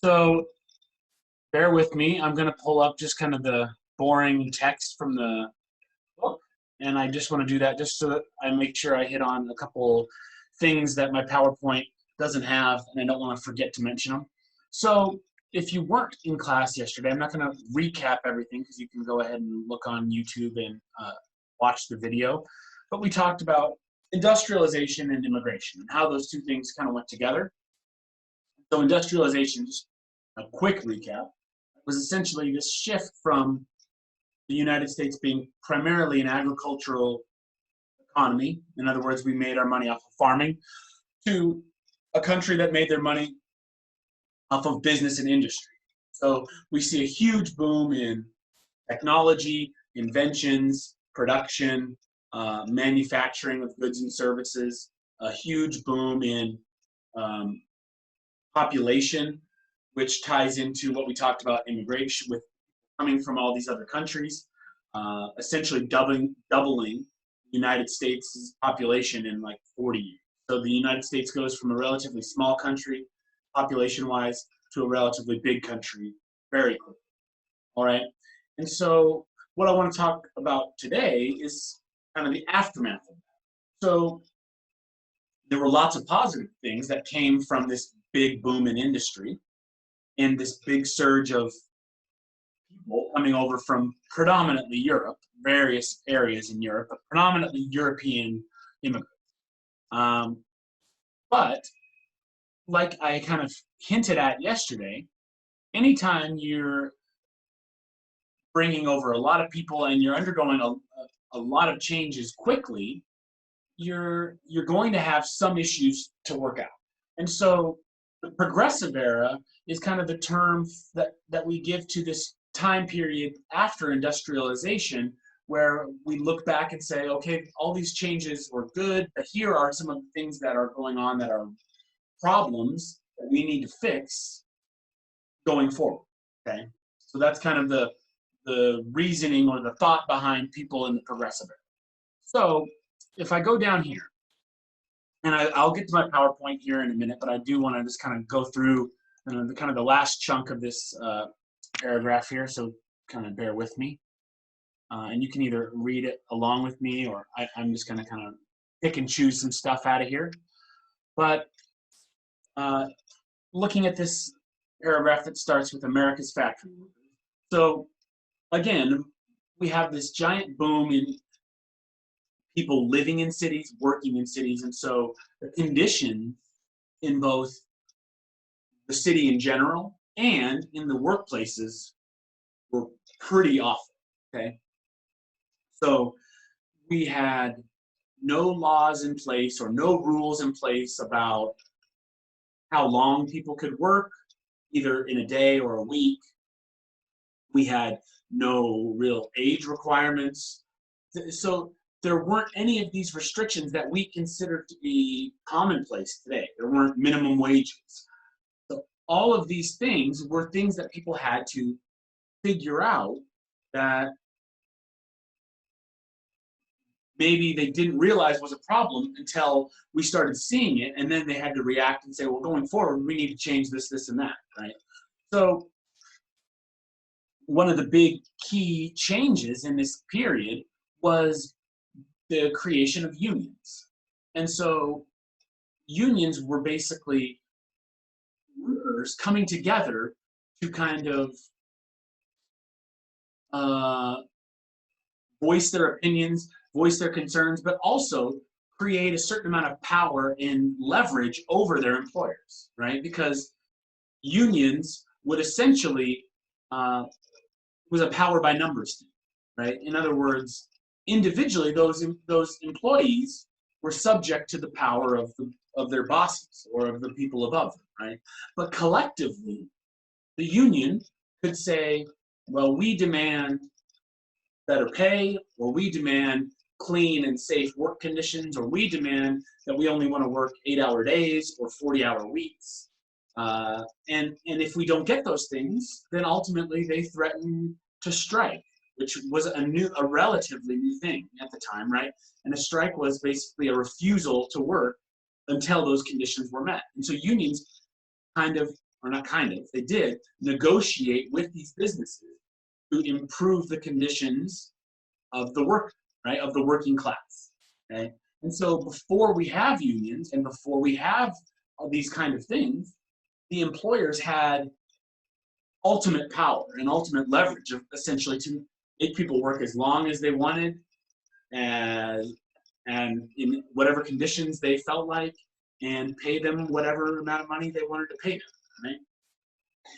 So bear with me. I'm going to pull up just kind of the boring text from the book. And I just want to do that just so that I make sure I hit on a couple things that my PowerPoint doesn't have, and I don't want to forget to mention them. So if you weren't in class yesterday, I'm not going to recap everything because you can go ahead and look on YouTube and watch the video. But we talked about industrialization and immigration and how those two things kind of went together. So industrialization, just a quick recap, was essentially this shift from the United States being primarily an agricultural economy, in other words, we made our money off of farming, to a country that made their money off of business and industry. So we see a huge boom in technology, inventions, production, manufacturing of goods and services, a huge boom in population, which ties into what we talked about immigration with coming from all these other countries, essentially doubling the United States' population in like 40 years. So the United States goes from a relatively small country, population-wise, to a relatively big country very quickly. All right, and so what I want to talk about today is kind of the aftermath of that. So there were lots of positive things that came from this big boom in industry and this big surge of people coming over from predominantly Europe, various areas in Europe, but predominantly European immigrants. But like I kind of hinted at yesterday, anytime you're bringing over a lot of people and you're undergoing a lot of changes quickly, you're going to have some issues to work out. And so the progressive era is kind of the term that we give to this time period after industrialization, where we look back and say, okay, all these changes were good, but here are some of the things that are going on that are problems that we need to fix going forward, okay? So that's kind of the reasoning or the thought behind people in the progressive era. So if I go down here, and I'll get to my PowerPoint here in a minute, but I do want to just kind of go through the last chunk of this paragraph here, so kind of bear with me. And you can either read it along with me, or I'm just going to kind of pick and choose some stuff out of here. But looking at this paragraph that starts with America's factory workers. So again, we have this giant boom in people living in cities, working in cities, and so the conditions in both the city in general and in the workplaces were pretty awful, okay? So we had no laws in place or no rules in place about how long people could work, either in a day or a week. We had no real age requirements. So there weren't any of these restrictions that we consider to be commonplace today. There weren't minimum wages. So all of these things were things that people had to figure out that maybe they didn't realize was a problem until we started seeing it, and then they had to react and say, well, going forward, we need to change this, this, and that, right? So one of the big key changes in this period was the creation of unions. And so unions were basically workers coming together to kind of voice their opinions, voice their concerns, but also create a certain amount of power and leverage over their employers, right? Because unions would essentially, was a power by numbers thing, right? In other words, individually, those employees were subject to the power of their bosses or of the people above them, right? But collectively, the union could say, well, we demand better pay, or we demand clean and safe work conditions, or we demand that we only want to work 8-hour days or 40-hour weeks. And if we don't get those things, then ultimately they threaten to strike, which was a relatively new thing at the time, right? And a strike was basically a refusal to work until those conditions were met. And so unions kind of or not kind of, they did negotiate with these businesses to improve the conditions of the worker, right, of the working class, okay? And so before we have unions and before we have all these kind of things, the employers had ultimate power and ultimate leverage of essentially to make people work as long as they wanted and in whatever conditions they felt like, and pay them whatever amount of money they wanted to pay them, right?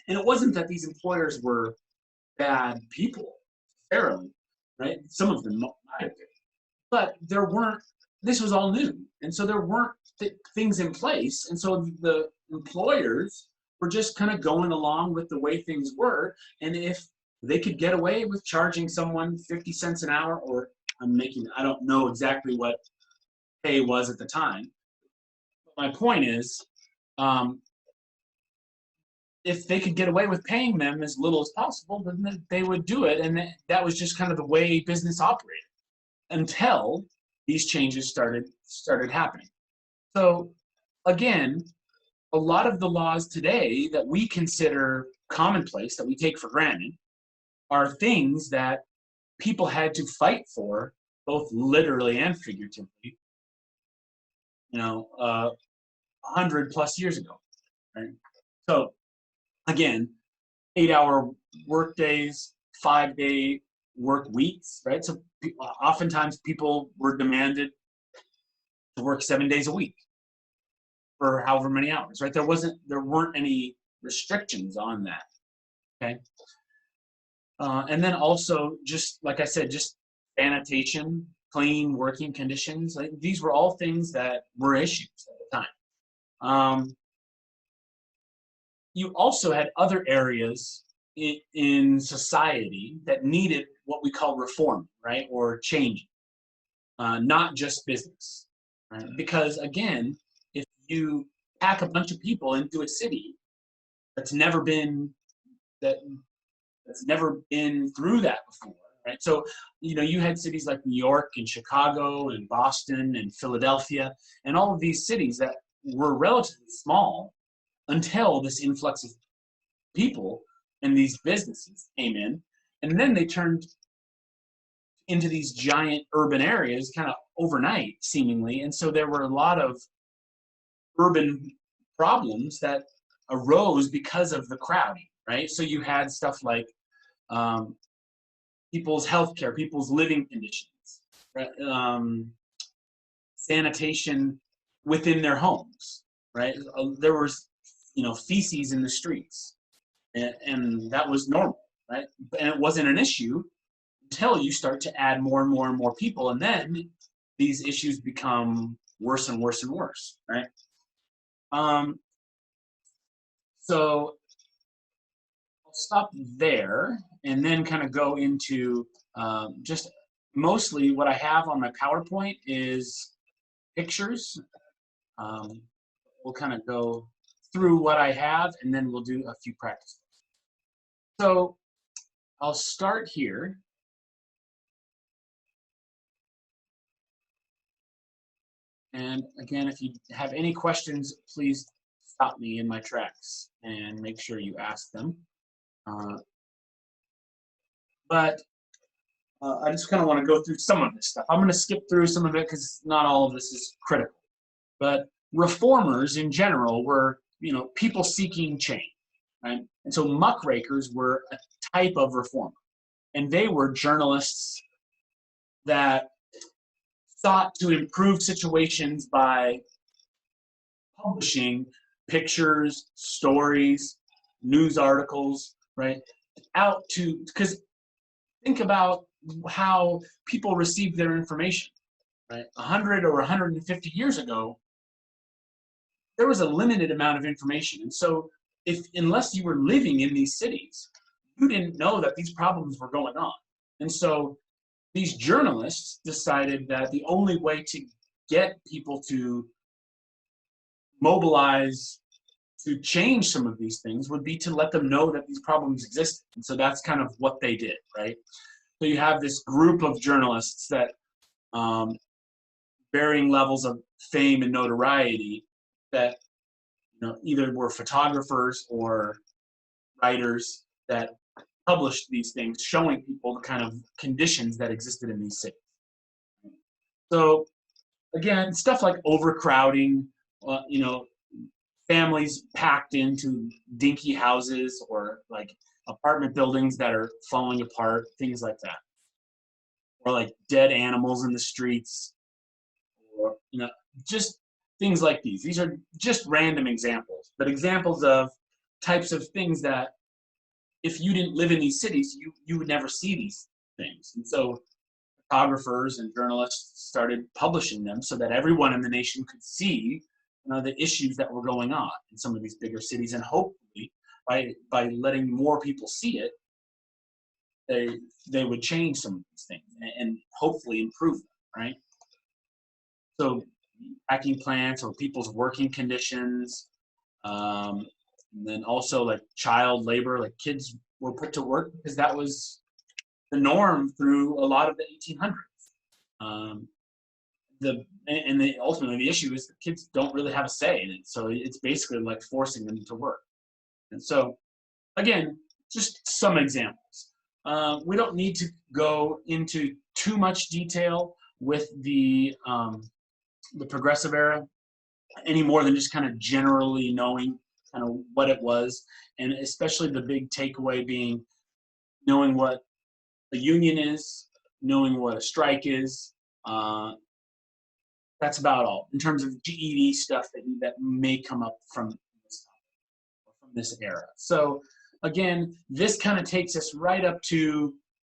And it wasn't that these employers were bad people, necessarily, right? Some of them might have been, but there weren't. This was all new, and so there weren't things in place, and so the employers were just kind of going along with the way things were, and if they could get away with charging someone 50 cents an hour, or I don't know exactly what pay was at the time. My point is, if they could get away with paying them as little as possible, then they would do it, and that was just kind of the way business operated until these changes started happening. So again, a lot of the laws today that we consider commonplace, that we take for granted, are things that people had to fight for, both literally and figuratively, 100+ years ago, right? So again, 8-hour work days, 5-day work weeks, right? So oftentimes people were demanded to work 7 days a week for however many hours, right? There weren't any restrictions on that, okay? And then also, just like I said, just sanitation, clean working conditions. Like, these were all things that were issues at the time. You also had other areas in society that needed what we call reform, right, or change, not just business, right? Because again, if you pack a bunch of people into a city that's never been through that before, right? So, you had cities like New York and Chicago and Boston and Philadelphia and all of these cities that were relatively small until this influx of people and these businesses came in, and then they turned into these giant urban areas kind of overnight, seemingly. And so there were a lot of urban problems that arose because of the crowding, right? So you had stuff like people's healthcare, people's living conditions, right? Sanitation within their homes, right? There was, feces in the streets, and that was normal, right? And it wasn't an issue until you start to add more and more and more people, and then these issues become worse and worse and worse, right? So I'll stop there and then kind of go into just mostly what I have on my PowerPoint is pictures. We'll kind of go through what I have, and then we'll do a few practices. So I'll start here. And again, if you have any questions, please stop me in my tracks and make sure you ask them. But I just kind of want to go through some of this stuff. I'm going to skip through some of it because not all of this is critical. But reformers in general were, people seeking change, right? And so muckrakers were a type of reformer. And they were journalists that sought to improve situations by publishing pictures, stories, news articles, right? Because think about how people received their information, right? 100 or 150 years ago, there was a limited amount of information. And so unless you were living in these cities, you didn't know that these problems were going on. And so these journalists decided that the only way to get people to mobilize to change some of these things would be to let them know that these problems existed. And so that's kind of what they did, right? So you have this group of journalists that varying levels of fame and notoriety that either were photographers or writers that published these things, showing people the kind of conditions that existed in these cities. So again, stuff like overcrowding, families packed into dinky houses or like apartment buildings that are falling apart, things like that. Or like dead animals in the streets, or just things like these. These are just random examples, but examples of types of things that if you didn't live in these cities, you would never see these things. And so photographers and journalists started publishing them so that everyone in the nation could see the issues that were going on in some of these bigger cities, and hopefully by letting more people see it, they would change some of these things and hopefully improve them, right? So packing plants or people's working conditions, and then also like child labor, like kids were put to work because that was the norm through a lot of the 1800s. Ultimately the issue is the kids don't really have a say in it, so it's basically like forcing them to work. And so, again, just some examples. We don't need to go into too much detail with the progressive era any more than just kind of generally knowing kind of what it was, and especially the big takeaway being knowing what a union is, knowing what a strike is. That's about all in terms of GED stuff that may come up from this era. So again, this kind of takes us right up to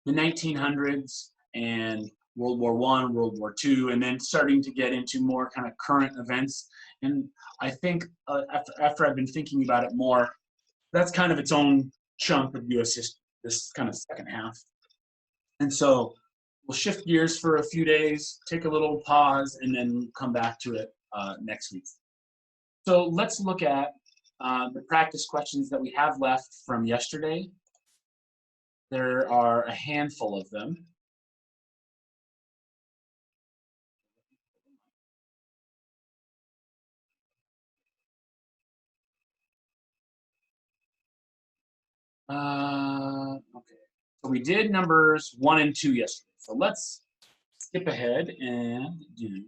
the 1900s and World War I, World War II, and then starting to get into more kind of current events. And I think after I've been thinking about it more, that's kind of its own chunk of U.S. history, this kind of second half. And so we'll shift gears for a few days, take a little pause, and then come back to it next week. So let's look at the practice questions that we have left from yesterday. There are a handful of them. Okay, so we did numbers 1 and 2 yesterday. So let's skip ahead and do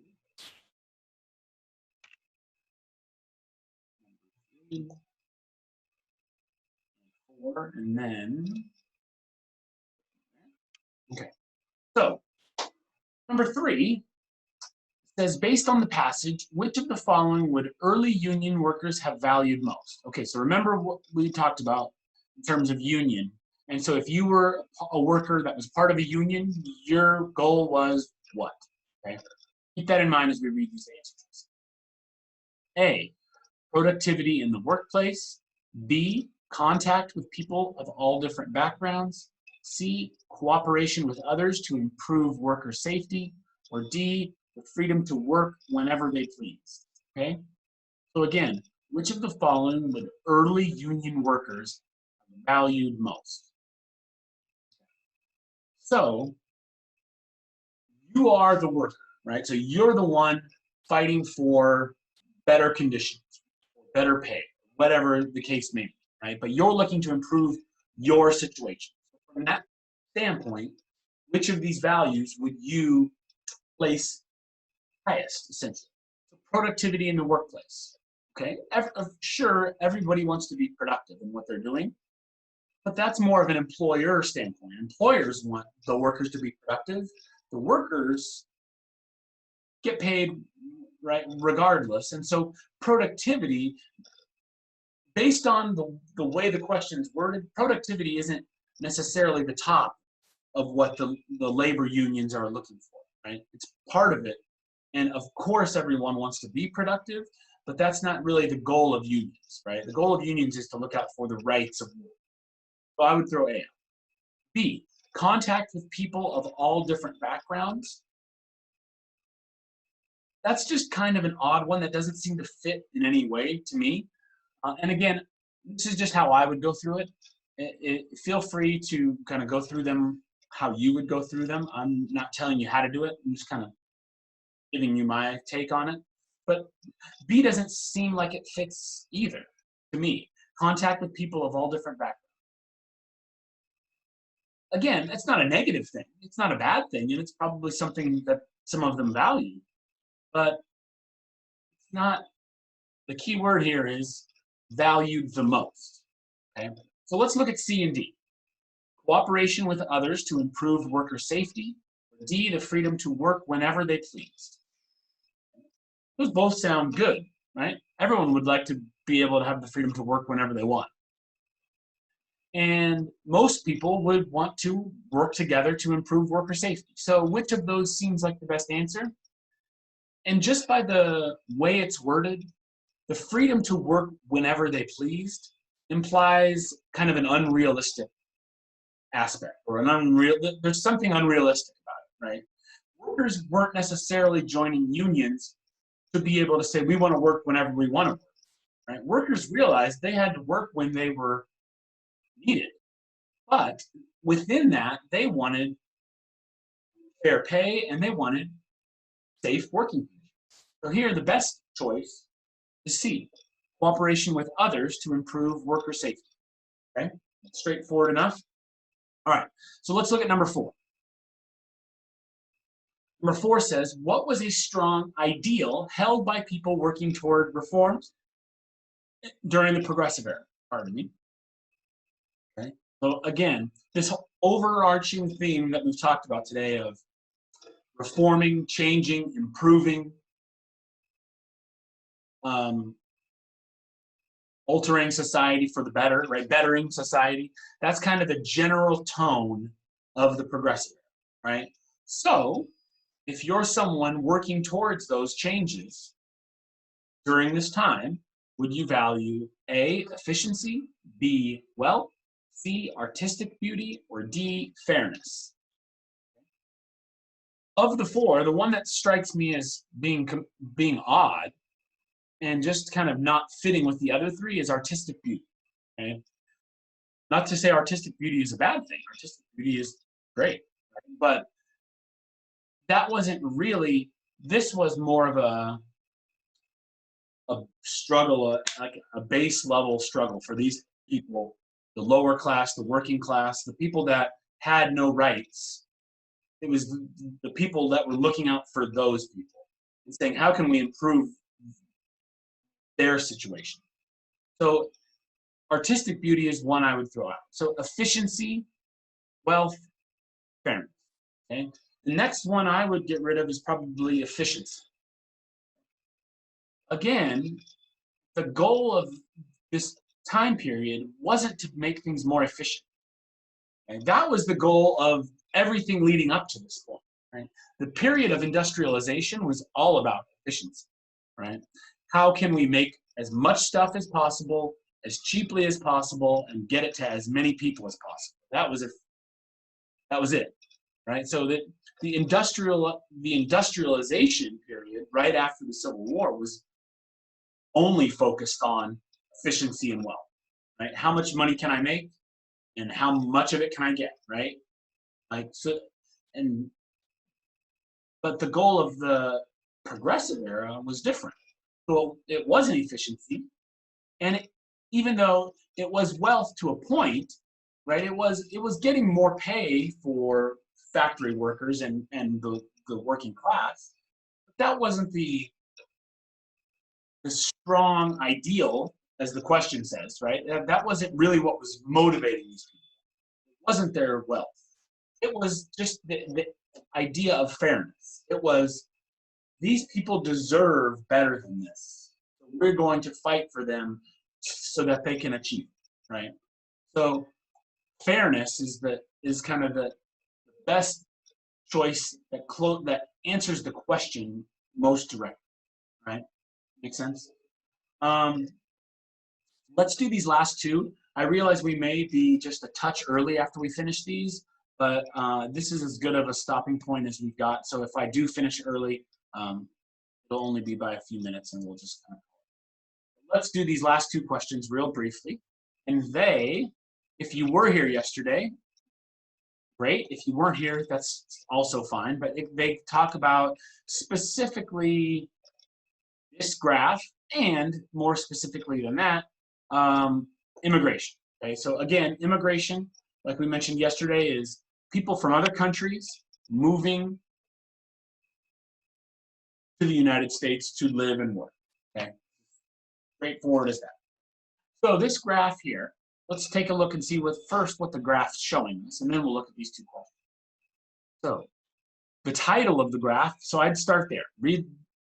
4, and then, okay. So number 3 says, based on the passage, which of the following would early union workers have valued most? Okay, so remember what we talked about in terms of union. And so if you were a worker that was part of a union, your goal was what? Okay, keep that in mind as we read these answers. A, productivity in the workplace. B, contact with people of all different backgrounds. C, cooperation with others to improve worker safety. Or D, the freedom to work whenever they please. Okay? So again, which of the following would early union workers have valued most? So you are the worker, right? So you're the one fighting for better conditions, better pay, whatever the case may be, right? But you're looking to improve your situation. From that standpoint, which of these values would you place highest, essentially? So productivity in the workplace, okay? Sure, everybody wants to be productive in what they're doing, but that's more of an employer standpoint. Employers want the workers to be productive. The workers get paid, right, regardless. And so productivity, based on the way the question is worded, productivity isn't necessarily the top of what the labor unions are looking for, right? It's part of it. And of course, everyone wants to be productive, but that's not really the goal of unions, right? The goal of unions is to look out for the rights of workers. So I would throw A. B, contact with people of all different backgrounds. That's just kind of an odd one that doesn't seem to fit in any way to me. And again, this is just how I would go through it. Feel free to kind of go through them how you would go through them. I'm not telling you how to do it. I'm just kind of giving you my take on it. But B doesn't seem like it fits either to me. Contact with people of all different backgrounds. Again, that's not a negative thing. It's not a bad thing, and it's probably something that some of them value. But it's not, the key word here is valued the most. Okay? So let's look at C and D. Cooperation with others to improve worker safety. D, the freedom to work whenever they please. Those both sound good, right? Everyone would like to be able to have the freedom to work whenever they want. And most people would want to work together to improve worker safety. So which of those seems like the best answer? And just by the way it's worded, the freedom to work whenever they pleased implies kind of an unrealistic aspect, or there's something unrealistic about it, right? Workers weren't necessarily joining unions to be able to say, we want to work whenever we want to work, right? Workers realized they had to work when they were needed. But within that, they wanted fair pay and they wanted safe working conditions. So here, the best choice is C, cooperation with others to improve worker safety. Okay, straightforward enough. All right, so let's look at number 4. Number 4 says, what was a strong ideal held by people working toward reforms during the Progressive Era? Pardon me. Okay, so again, this overarching theme that we've talked about today of reforming, changing, improving, altering society for the better, right? Bettering society. That's kind of the general tone of the Progressive Era, right? So if you're someone working towards those changes during this time, would you value A, efficiency, B, wealth, C, artistic beauty, or D, fairness? Of the 4, the one that strikes me as being odd and just kind of not fitting with the other 3 is artistic beauty. Okay? Not to say artistic beauty is a bad thing. Artistic beauty is great, right? But that wasn't really, this was more of a struggle, like a base level struggle for these people, the lower class, the working class, the people that had no rights. It was the people that were looking out for those people and saying, how can we improve their situation? So artistic beauty is one I would throw out. So efficiency, wealth, fairness. Okay. The next one I would get rid of is probably efficiency. Again, the goal of this time period wasn't to make things more efficient. And that was the goal of everything leading up to this point. Right? The period of industrialization was all about efficiency. Right? How can we make as much stuff as possible, as cheaply as possible, and get it to as many people as possible? That was it. Right? So that the industrialization period right after the Civil War was only focused on efficiency and wealth. Right? How much money can I make, and how much of it can I get? Right? Like so, but the goal of the Progressive Era was different. So it wasn't efficiency, and even though it was wealth to a point, right? It was getting more pay for factory workers and the working class. But that wasn't the strong ideal, as the question says, right? That wasn't really what was motivating these people. It wasn't their wealth. It was just the idea of fairness. It was, these people deserve better than this. So we're going to fight for them so that they can achieve it, right? So fairness is kind of the best choice that answers the question most directly, right? Make sense? Let's do these last 2. I realize we may be just a touch early after we finish these, but this is as good of a stopping point as we've got. So if I do finish early, it'll only be by a few minutes, and we'll just kind of. Let's do these last 2 questions real briefly. And if you were here yesterday, great. If you weren't here, that's also fine. But they talk about specifically this graph, and more specifically than that, immigration. Okay, so again, immigration, like we mentioned yesterday, is people from other countries moving to the United States to live and work. Okay, straightforward as that. So this graph here, let's take a look and see what the graph's showing us, and then we'll look at these two questions. So the title of the graph, so I'd start there.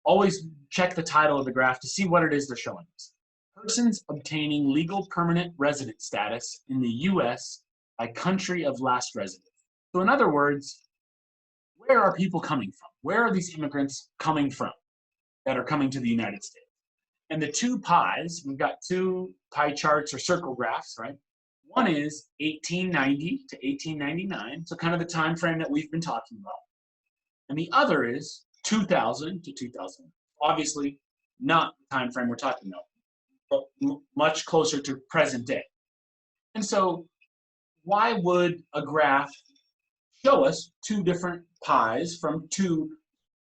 Always check the title of the graph to see what it is they're showing us. Persons obtaining legal permanent resident status in the U.S. by country of last residence. So in other words, where are people coming from? Where are these immigrants coming from that are coming to the United States? And the two pies, we've got two pie charts or circle graphs, right? One is 1890 to 1899, so kind of the time frame that we've been talking about. And the other is 2000 to 2000. Obviously, not the time frame we're talking about, but much closer to present day. And so why would a graph show us two different pies from two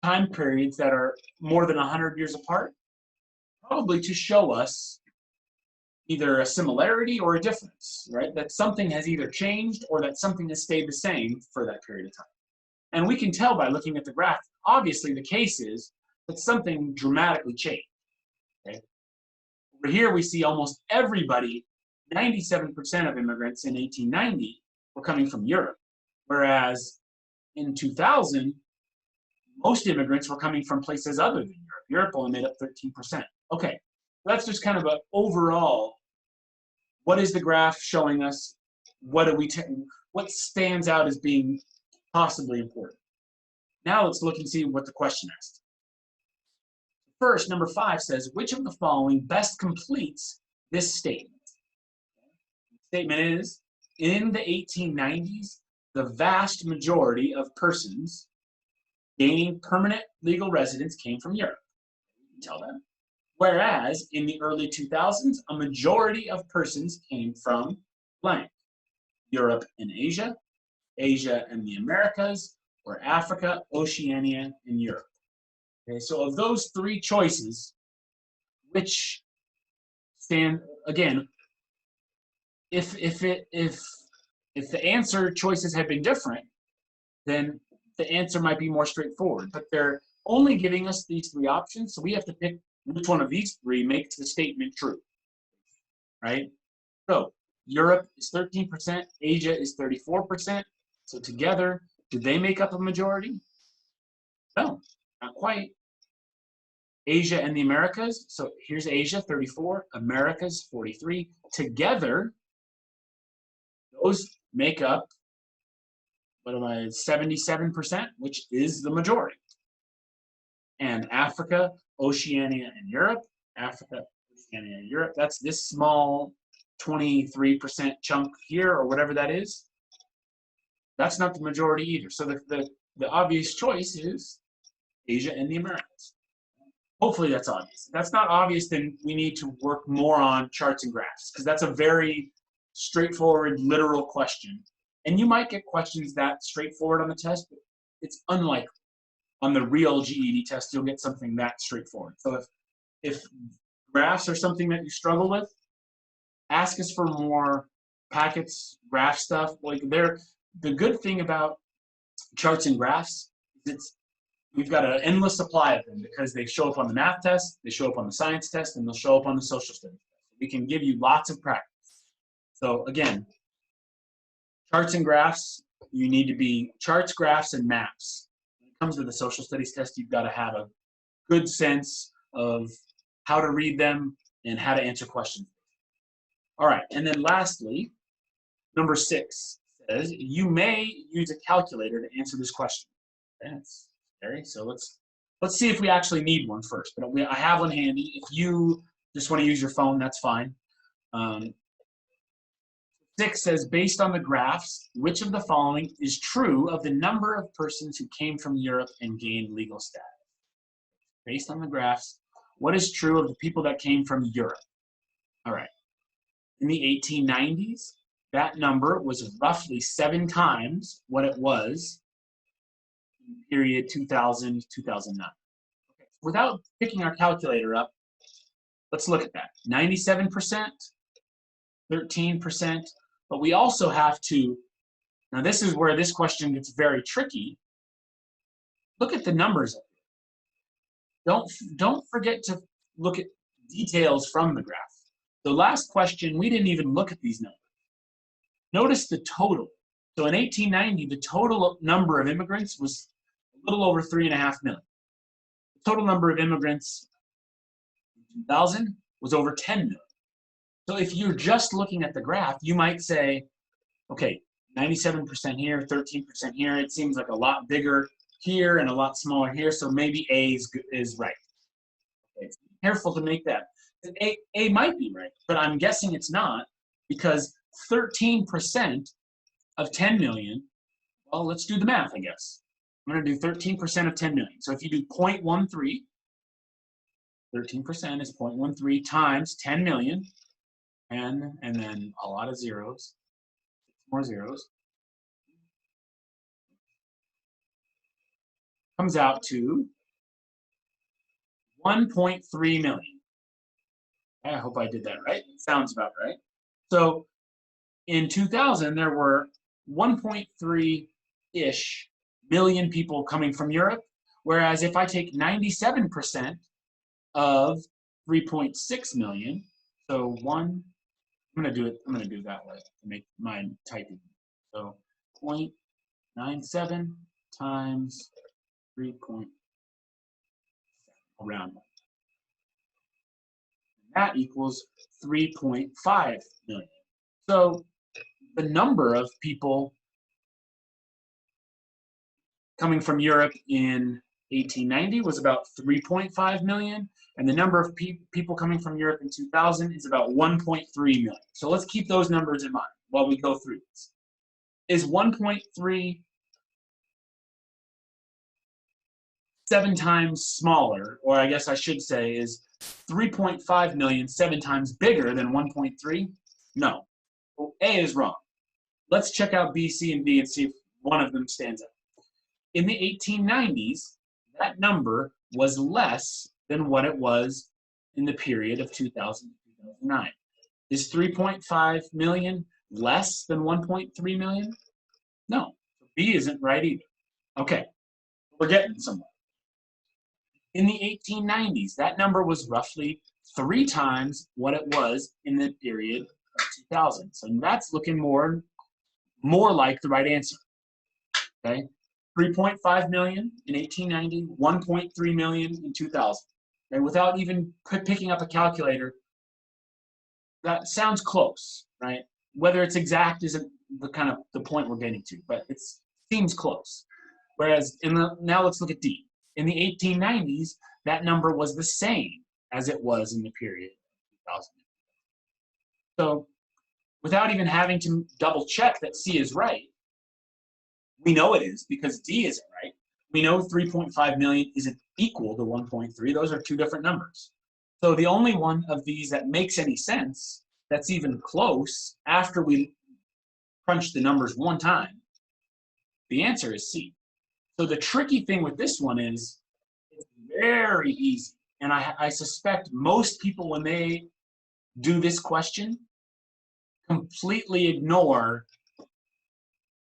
time periods that are more than 100 years apart? Probably to show us either a similarity or a difference, right? That something has either changed or that something has stayed the same for that period of time. And we can tell by looking at the graph, obviously the case is that something dramatically changed. Okay? Over here we see almost everybody, 97% of immigrants in 1890 were coming from Europe, whereas in 2000, most immigrants were coming from places other than Europe. Europe only made up 13%. Okay, that's just kind of an overall, what is the graph showing us? What stands out as being possibly important? Now let's look and see what the question asked. First, number 5 says, which of the following best completes this statement? The statement is, in the 1890s, the vast majority of persons gaining permanent legal residence came from Europe. You can tell that. Whereas in the early 2000s, a majority of persons came from blank. Europe and Asia, Asia and the Americas, or Africa, Oceania, and Europe. Okay, so of those three choices, which stand, again, if the answer choices had been different, then the answer might be more straightforward. But they're only giving us these three options, so we have to pick which one of these three makes the statement true, right? So Europe is 13%, Asia is 34%. So together, do they make up a majority? No, not quite. Asia and the Americas, so here's Asia, 34, Americas, 43. Together, those make up, 77%, which is the majority. And Africa, Oceania, and Europe, Africa, Oceania, and Europe, that's this small 23% chunk here, or whatever that is. That's not the majority either. So the obvious choice is Asia and the Americas. Hopefully that's obvious. If that's not obvious, then we need to work more on charts and graphs, because that's a very straightforward, literal question. And you might get questions that straightforward on the test, but it's unlikely. On the real GED test, you'll get something that straightforward. So if graphs are something that you struggle with, ask us for more packets, graph stuff. Like the good thing about charts and graphs is we've got an endless supply of them, because they show up on the math test, they show up on the science test, and they'll show up on the social studies test. We can give you lots of practice. So again, charts and graphs, you need to be charts, graphs, and maps. When it comes to the social studies test, you've got to have a good sense of how to read them and how to answer questions. All right, and then lastly, number 6 says, you may use a calculator to answer this question. Okay, that's scary. So let's see if we actually need one first. But I have one handy. If you just want to use your phone, that's fine. 6 says, based on the graphs, which of the following is true of the number of persons who came from Europe and gained legal status? Based on the graphs, what is true of the people that came from Europe? All right. In the 1890s, that number was roughly 7 times what it was in the period 2000-2009. Okay. without picking our calculator up, let's look at that. 97%, 13%, but we also have to, now this is where this question gets very tricky. Look at the numbers up here. Don't forget to look at details from the graph. The last question, we didn't even look at these numbers. Notice the total. So in 1890, the total number of immigrants was a little over 3.5 million. The total number of immigrants in 2000 was over 10 million. So if you're just looking at the graph, you might say, okay, 97% here, 13% here. It seems like a lot bigger here and a lot smaller here, so maybe A is right. Okay, so be careful to make that. A might be right, but I'm guessing it's not, because 13% of 10 million, well, let's do the math, I guess. I'm going to do 13% of 10 million. So if you do 0.13, 13% is 0.13 times 10 million, and then a lot of zeros, more zeros, comes out to 1.3 million. I hope I did that right. It sounds about right. So in 2000, there were 1.3-ish million people coming from Europe, whereas if I take 97% of 3.6 million, so I'm going to do it that way to make mine typing. So 0.97 times 3.7, around that. That equals 3.5 million. So the number of people coming from Europe in 1890 was about 3.5 million, and the number of people coming from Europe in 2000 is about 1.3 million. So let's keep those numbers in mind while we go through this. Is 1.3 7 times smaller, or I guess I should say, is 3.5 million 7 times bigger than 1.3? No. Well, A is wrong. Let's check out B, C, and D and see if one of them stands out. In the 1890s, that number was less than what it was in the period of 2000 to 2009. Is 3.5 million less than 1.3 million? No. B isn't right either. Okay, we're getting somewhere. In the 1890s, that number was roughly 3 times what it was in the period of 2000. So that's looking more like the right answer. Okay, 3.5 million in 1890, 1.3 million in 2000. And without even picking up a calculator, that sounds close, right? Whether it's exact isn't the point we're getting to, but it seems close. Whereas now let's look at D. In the 1890s, that number was the same as it was in the period of 2000. So without even having to double check that C is right, we know it is because D isn't right. We know 3.5 million isn't equal to 1.3. Those are two different numbers. So the only one of these that makes any sense, that's even close, after we crunch the numbers one time, the answer is C. So the tricky thing with this one is it's very easy. And I suspect most people, when they do this question, completely ignore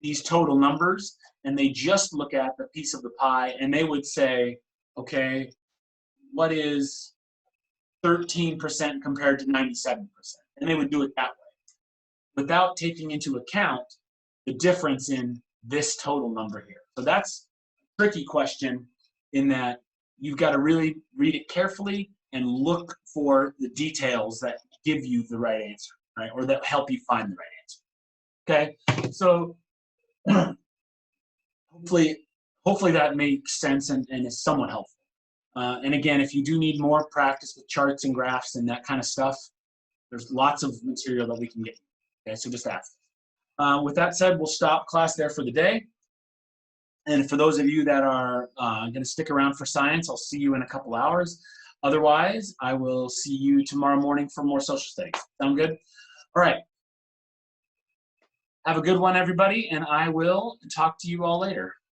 these total numbers, and they just look at the piece of the pie, and they would say, okay, what is 13% compared to 97%? And they would do it that way, without taking into account the difference in this total number here. So that's a tricky question in that you've got to really read it carefully and look for the details that give you the right answer, right? Or that help you find the right answer. Okay, so hopefully that makes sense and is somewhat helpful. And again, if you do need more practice with charts and graphs and that kind of stuff, there's lots of material that we can get you. Okay, so just ask. With that said, we'll stop class there for the day. And for those of you that are going to stick around for science, I'll see you in a couple hours. Otherwise, I will see you tomorrow morning for more social studies. Sound good? All right. Have a good one, everybody, and I will talk to you all later.